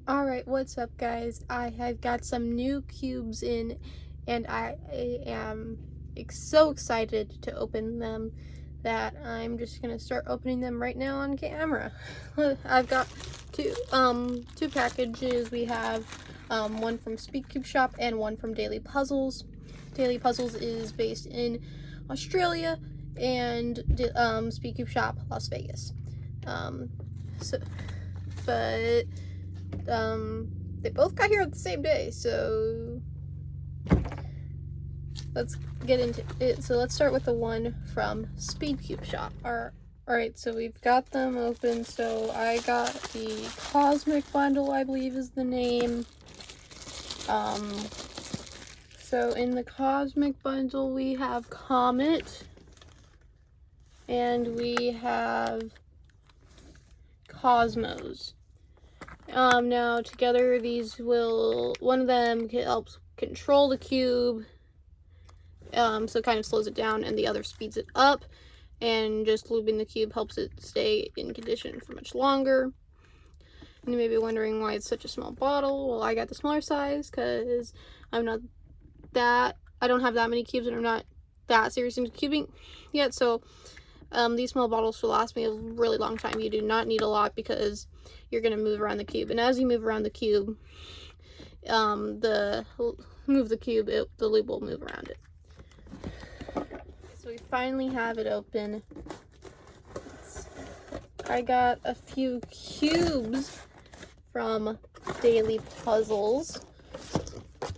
Alright, what's up guys? I have got some new cubes in and I am so excited to open them that I'm just gonna start opening them right now on camera. I've got two packages. We have one from Speedcube Shop and one from Daily Puzzles. Daily Puzzles is based in Australia and Speedcube Shop, Las Vegas. So, but they both got here on the same day, so let's get into it. So let's start with the one from Speedcube Shop. Alright, so we've got them open. So I got the Cosmic Bundle, I believe is the name. So in the Cosmic Bundle we have Comet and we have Cosmos. Now together these will, one of them helps control the cube, so it kind of slows it down, and the other speeds it up, and just looping the cube helps it stay in condition for much longer. And you may be wondering why it's such a small bottle. Well, I got the smaller size because I don't have that many cubes and I'm not that serious into cubing yet, so these small bottles will last me a really long time. You do not need a lot because you're going to move around the cube, and as you move around the cube, the loop will move around it. So we finally have it open. I got a few cubes from Daily Puzzles.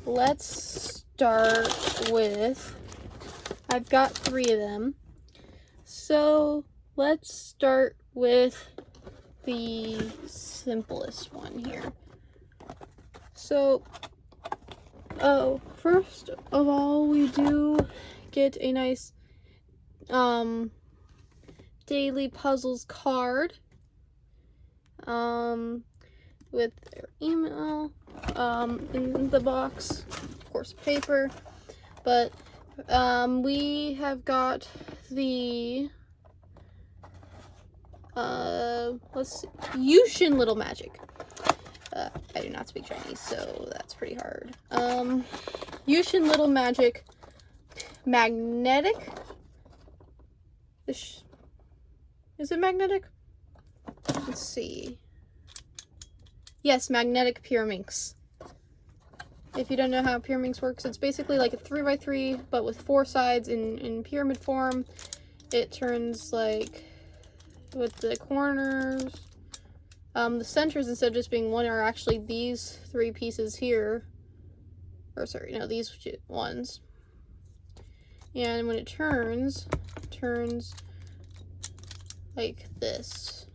Let's start with, I've got 3 of them. So let's start with the simplest one here. So, first of all, we do get a nice Daily Puzzles card with their email in the box, of course paper, but we have got the let's see, Yushin Little Magic. I do not speak Chinese, so that's pretty hard. Yushin Little Magic Magnetic. Is it magnetic? Let's see. Yes, Magnetic Pyraminx. If you don't know how Pyraminx works, it's basically like a 3x3, but with 4 sides in pyramid form. It turns like with the corners. The centers, instead of just being one, are actually these 3 pieces here. Or sorry, no, these 2 ones. And when it turns like this.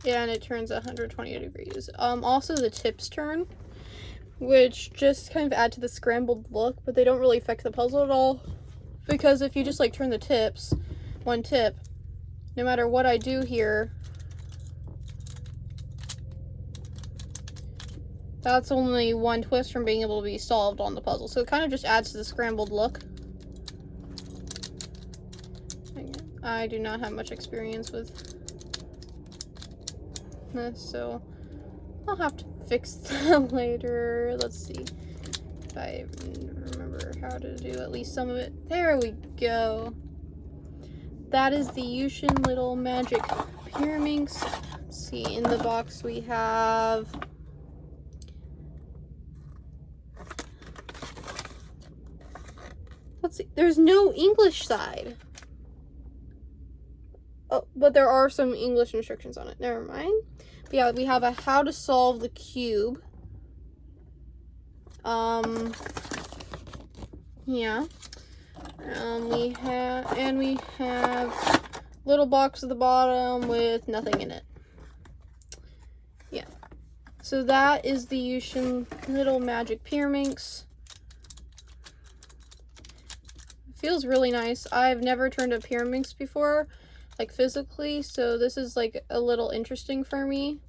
And it turns 120 degrees. Also the tips turn, which just kind of add to the scrambled look, but they don't really affect the puzzle at all. Because if you just like turn the tips, one tip, no matter what I do here, that's only one twist from being able to be solved on the puzzle. So it kind of just adds to the scrambled look. I do not have much experience with this, so I'll have to fix that later. Let's see if I remember how to do at least some of it. There we go. That is the Yushin Little Magic Pyraminx. Let's see, in the box we have let's see, there's no English side. Oh, but there are some English instructions on it. Never mind. But yeah, we have a how to solve the cube. Yeah. We have little box at the bottom with nothing in it. Yeah. So that is the Yushin Little Magic Pyraminx. Feels really nice. I've never turned a Pyraminx before, like physically, so this is like a little interesting for me.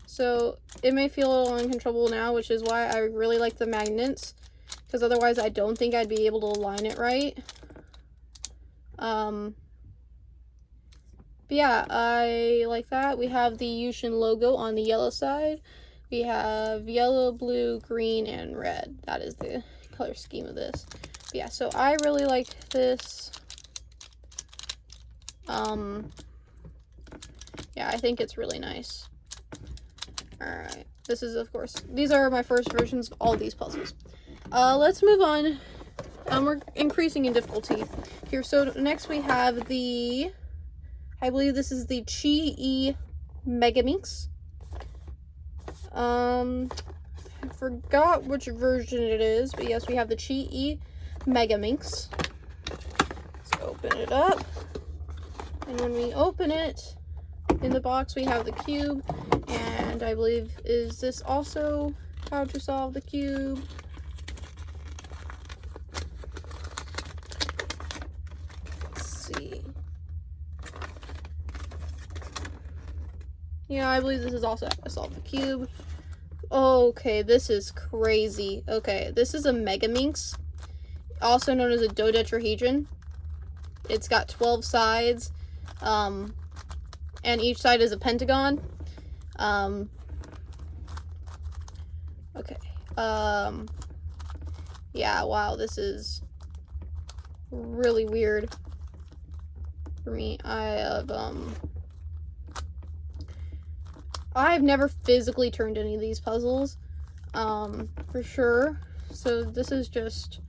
So it may feel a little uncontrollable now, which is why I really like the magnets, because otherwise I don't think I'd be able to align it right. But yeah, I like that. We have the Yushin logo on the yellow side. We have yellow, blue, green, and red. That is the color scheme of this. But yeah, so I really like this. Yeah, I think it's really nice. Alright, this is, of course, these are my first versions of all these puzzles. Let's move on. We're increasing in difficulty here. So next we have the, I believe this is the Chi-E Megaminx. I forgot which version it is, but yes, we have the Chi-E Megaminx. Let's open it up. And when we open it, in the box we have the cube, and I believe, is this also how to solve the cube? Let's see. Yeah, I believe this is also how to solve the cube. Okay, this is crazy. Okay, this is a Megaminx, also known as a dodecahedron. It's got 12 sides, and each side is a pentagon. Okay. Yeah, wow, this is really weird for me. I've never physically turned any of these puzzles, for sure. So this is just,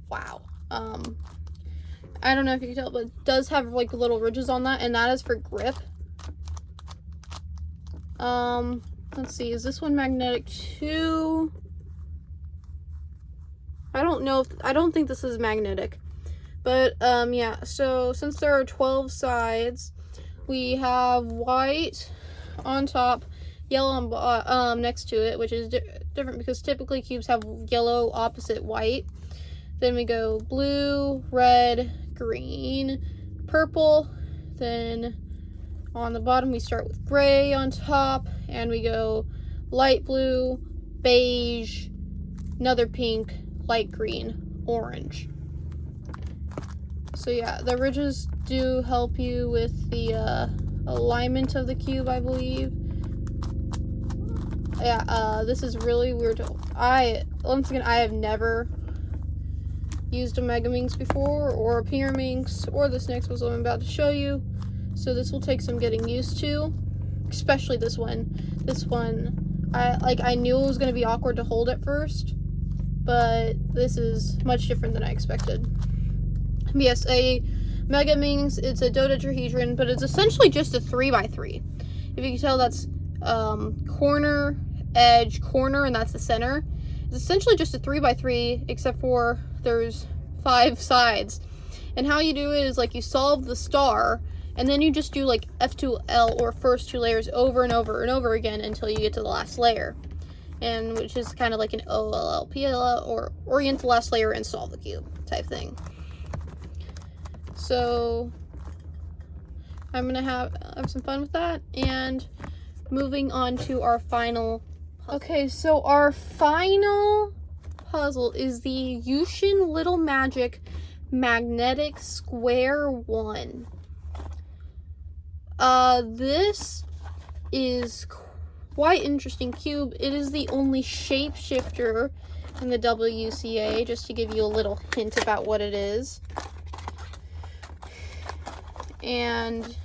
wow. I don't know if you can tell, but it does have like little ridges on that, and that is for grip. Let's see, is this one magnetic too? I don't think this is magnetic. But, yeah, so since there are 12 sides, we have white on top, yellow on next to it, which is different because typically cubes have yellow opposite white. Then we go blue, red, green, purple. Then on the bottom we start with gray on top, and we go light blue, beige, another pink, light green, orange. So yeah, the ridges do help you with the alignment of the cube, I believe. Yeah, this is really weird. Once again, I have never used a Megaminx before, or a Pyraminx, or this next puzzle I'm about to show you. So this will take some getting used to, especially this one. This one, I knew it was going to be awkward to hold at first, but this is much different than I expected. Yes, a Megaminx, it's a dodecahedron, but it's essentially just a 3x3. If you can tell, that's corner, edge, corner, and that's the center. It's essentially just a 3x3, except for there's 5 sides. And how you do it is, like, you solve the star, and then you just do, like, F2L, or first 2 layers, over and over and over again until you get to the last layer. And which is kind of like an OLL, PLL, or orient the last layer and solve the cube type thing. So I'm gonna have some fun with that, and moving on to our final puzzle. Okay, so our final puzzle is the Yushin Little Magic Magnetic Square 1. This is quite interesting cube. It is the only shapeshifter in the WCA, just to give you a little hint about what it is. And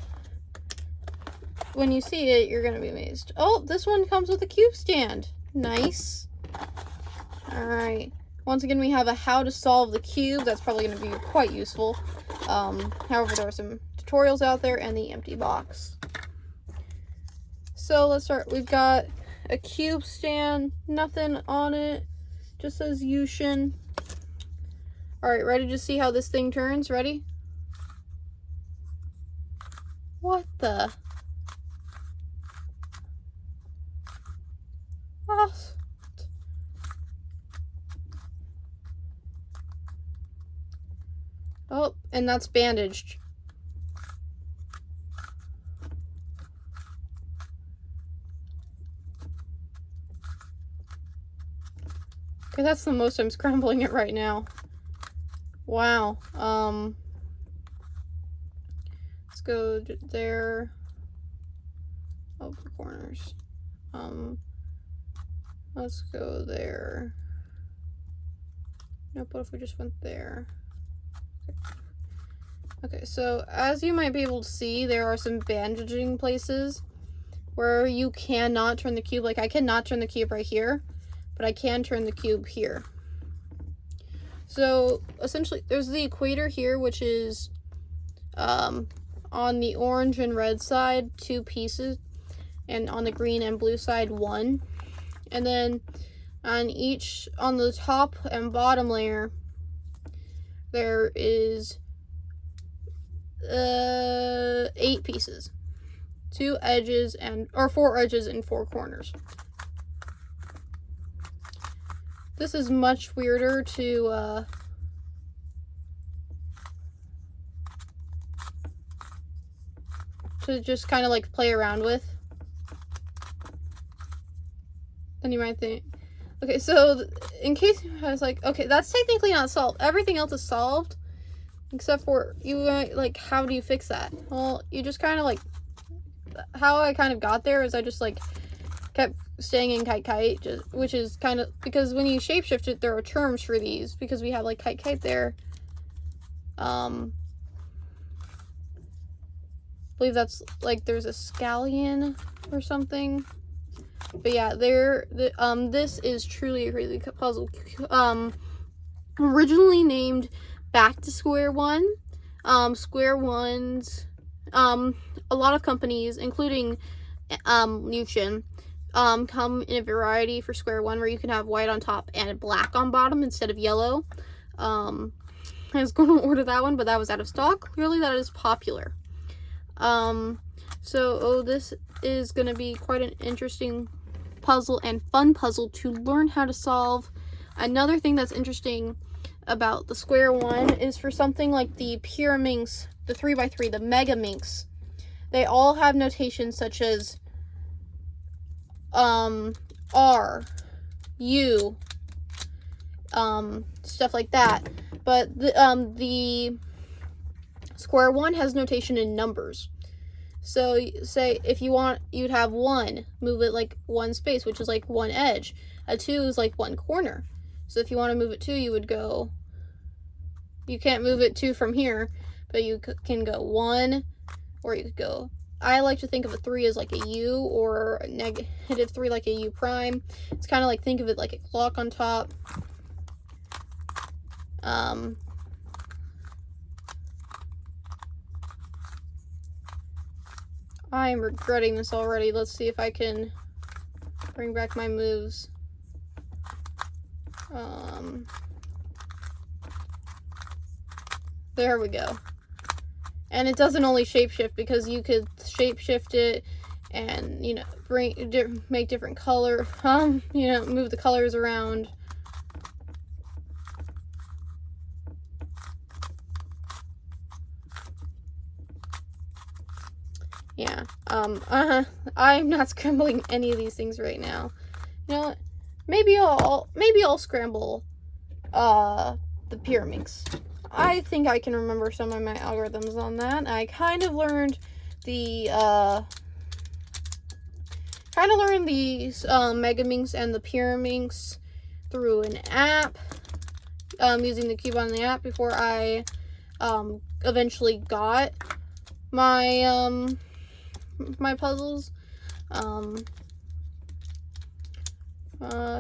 when you see it, you're gonna be amazed. Oh, this one comes with a cube stand. Nice. Alright. Once again, we have a how to solve the cube. That's probably gonna be quite useful. However, there are some tutorials out there, and the empty box. So let's start. We've got a cube stand, nothing on it, just says Yushin. Alright, ready to see how this thing turns? Ready? What the? What? Oh, and that's bandaged. Okay, that's the most I'm scrambling it right now. Wow. let's go there. Oh, the corners. Let's go there. Nope, what if we just went there? Okay, so as you might be able to see, there are some bandaging places where you cannot turn the cube. Like, I cannot turn the cube right here, but I can turn the cube here. So essentially, there's the equator here, which is on the orange and red side, 2 pieces, and on the green and blue side, 1. And then on the top and bottom layer, there is 8 pieces, 4 edges and 4 corners. This is much weirder to just kind of like play around with than you might think. Okay, so in case I was like, okay, that's technically not solved. Everything else is solved, except for like, how do you fix that? Well, you just kind of like, how I kind of got there is I just like kept staying in kite, which is kind of, because when you shapeshift it, there are terms for these, because we have like kite there. I believe that's like, there's a scallion or something. But yeah, this is truly a crazy puzzle. Originally named Back to Square One. Square One's, a lot of companies, including Luchin, come in a variety for Square One, where you can have white on top and black on bottom instead of yellow. I was going to order that one, but that was out of stock. Clearly that is popular. This is going to be quite an interesting puzzle and fun puzzle to learn how to solve. Another thing that's interesting about the Square One is for something like the Pyraminx, the 3x3, the Megaminx, they all have notations such as R, U, stuff like that. But the Square One has notation in numbers. So say if you want, you'd have 1, move it like 1 space, which is like 1 edge. A 2 is like 1 corner. So if you want to move it 2, you would go, you can't move it 2 from here, but you can go 1, or you could go, I like to think of a 3 as like a U, or a -3 like a U prime. It's kind of like, think of it like a clock on top. I am regretting this already. Let's see if I can bring back my moves. There we go. And it doesn't only shapeshift, because you could shapeshift it and, you know, make different color, you know, move the colors around. Yeah, I'm not scrambling any of these things right now. You know what? Maybe I'll scramble, the Pyraminx. I think I can remember some of my algorithms on that. I kind of learned the, Megaminx and the Pyraminx through an app, using the cube on the app before I, eventually got my, my puzzles.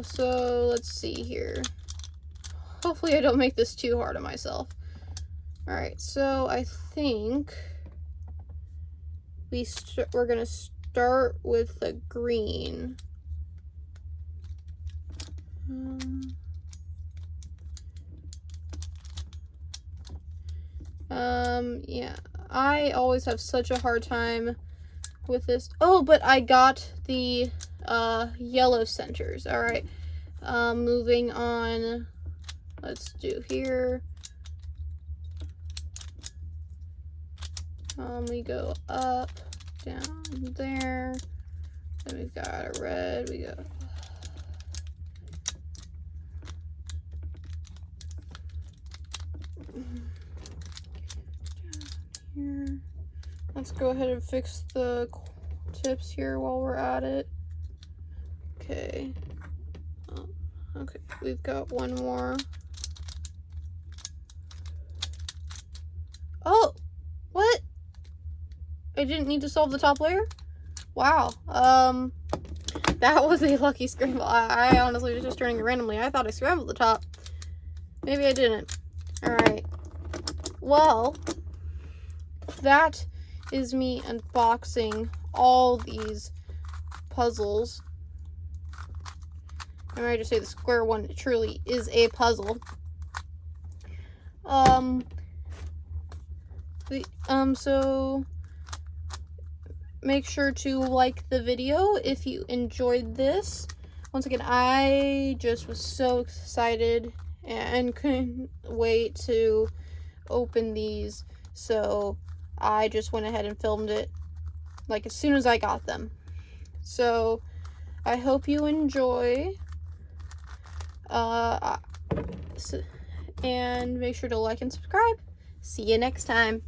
So let's see here. Hopefully I don't make this too hard on myself. Alright, so I think we're gonna start with the green. Yeah, I always have such a hard time with this. Oh, but I got the yellow centers. All right, moving on. Let's do here. We go up, down there. Then we've got a red. We go. Down here. let's go ahead and fix the tips here while we're at it. Okay. Okay, we've got one more. Oh, what? I didn't need to solve the top layer? Wow. That was a lucky scramble. I honestly was just turning it randomly. I thought I scrambled the top. Maybe I didn't. Alright. Well, that is me unboxing all these puzzles. I'm ready to say the square one truly is a puzzle. So make sure to like the video if you enjoyed this. Once again, I just was so excited and couldn't wait to open these, so I just went ahead and filmed it like as soon as I got them. So I hope you enjoy, and make sure to like and subscribe. See you next time.